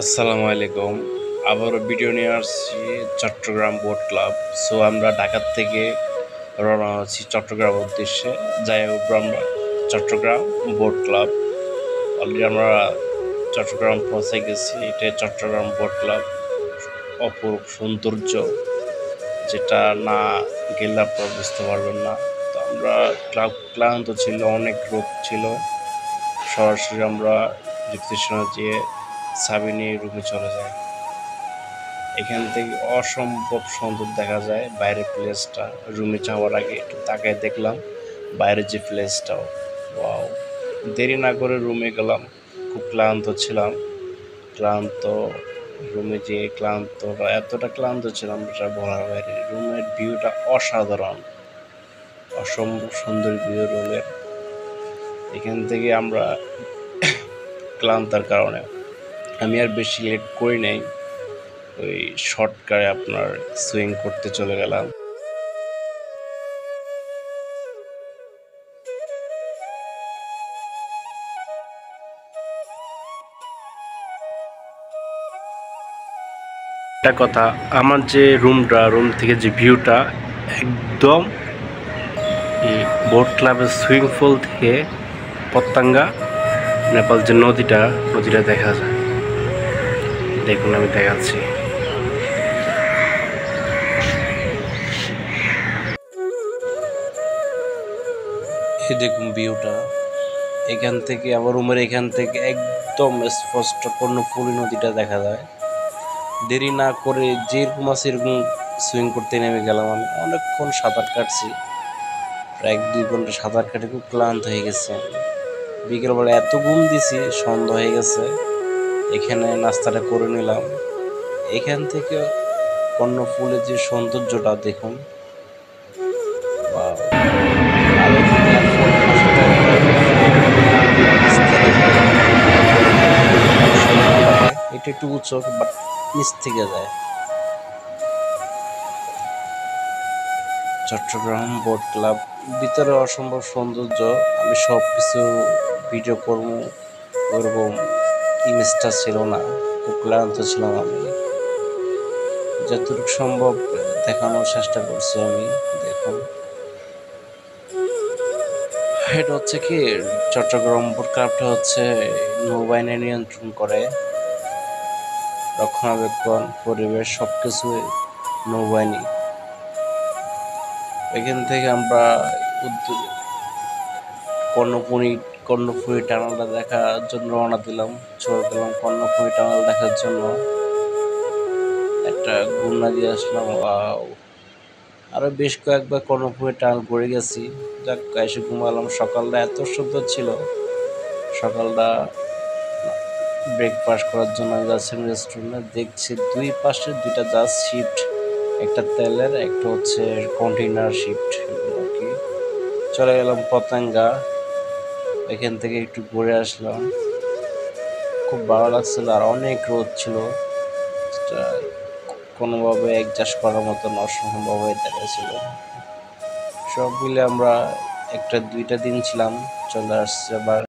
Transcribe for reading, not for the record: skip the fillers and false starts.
আসসালামু আলাইকুম। আবারও ভিডিও নিয়ে আসছি চট্টগ্রাম বোট ক্লাব। সো আমরা ঢাকার থেকে রওনা হচ্ছি চট্টগ্রাম উদ্দেশ্যে। যাই হোক আমরা চট্টগ্রাম বোট ক্লাব। অলরেডি আমরা চট্টগ্রাম পৌঁছে গেছি। এটা চট্টগ্রাম বোট ক্লাব। অপরূপ সৌন্দর্য, যেটা না গেলে আপনারা বুঝতে পারবেন না। তো আমরা ক্লান্ত ছিল, অনেক রোদ ছিল। সরাসরি আমরা রিসেপশনে যেয়ে চাবি নিয়ে রুমে চলে যাই। এখান থেকে অসম্ভব সুন্দর দেখা যায় বাইরের প্লেসটা। রুমে যাওয়ার আগে একটু তাকায় দেখলাম বাইরের যে প্লেসটাও, ওয়াও। দেরি না করে রুমে গেলাম, খুব ক্লান্ত ছিলাম। ক্লান্ত রুমে যেয়ে এতটা ক্লান্ত ছিলাম যেটা বলার বাইরে। রুমের ভিউটা অসাধারণ, অসম্ভব সুন্দর ভিউ রুমের। এখান থেকে আমরা ক্লান্তার কারণে আমি আর বেশি লেট করি নাই, ওই শর্টকাটে আপনার সুইং করতে চলে গেলাম। একটা কথা, আমার যে রুম থেকে যে ভিউটা একদম এই বোট ক্লাবের সুইমিং পুল থেকে পত্তাঙ্গা নেপাল যে নদীটা দেখা যায়। দেখুন আমি দেখাচ্ছি। এই দেখুন ভিউটা এখান থেকে, আমার রুমের এখান থেকে একদম স্পষ্ট কর্ণফুলী নদীটা দেখা যায়। দেরি না করে যেরকম আছে এরকম সুইমিং করতে নেমে গেলাম। আমি অনেকক্ষণ সাঁতার কাটছি, প্রায় 1-2 ঘন্টা সাঁতার কাটে খুব ক্লান্ত হয়ে গেছে। বিকেলবেলা এত ঘুম দিছি, সন্ধ্যা হয়ে গেছে। এখানে নাস্তাটা করে নিলাম। এখান থেকে কর্ণফুলীর যে সৌন্দর্যটা দেখুন, ওয়াও। আর এখানে এখন এটা একটু উঁচু, বাট নিচ থেকে যায়। চট্টগ্রাম বোট ক্লাব ভিতরে অসম্ভব সৌন্দর্য। আমি সব কিছু ভিডিও করবো ওরকম ইমেজটা ছিল না, খুব ক্লান্ত ছিলাম আমি। যতটুকু সম্ভব দেখানোর চেষ্টা করছি আমি। দেখুন, এটা হচ্ছে কি, চট্টগ্রাম বোট ক্লাবটা হচ্ছে নৌবাহিনী নিয়ন্ত্রণ করে, রক্ষণাবেক্ষণ, পরিবেশ সবকিছু নৌবাহিনী। এখান থেকে আমরা কর্ণফুলী টানেলটা দেখার জন্য রওনা দিলাম, চলে গেলাম কর্ণফুলী টানেল দেখার জন্য। একটা ঘুরনা দিয়ে আসলাম, ওয়াও। আরো বেশ কয়েকবার কর্ণফুলী টানেল ঘুরে গেছি। যাক, এসে ঘুমালাম। সকালটা এত সুন্দর ছিল। সকালটা ব্রেকফাস্ট করার জন্য আমি যাচ্ছিলাম রেস্টুরেন্টে, দেখছি দুই পাশে দুইটা জাহাজ শিফট, একটা তেলের, একটা হচ্ছে কন্টেইনার শিফট আর কি। চলে গেলাম পতেঙ্গা, এখান থেকে একটু ঘুরে আসলাম। খুব ভালো লাগছিল, আর অনেক রোদ ছিল, যেটা কোনোভাবে অ্যাডজাস্ট করার মতন অসম্ভব হয়ে দাঁড়িয়েছিল। সব মিলে আমরা 1-2 দিন ছিলাম, চলে আসছে আবার।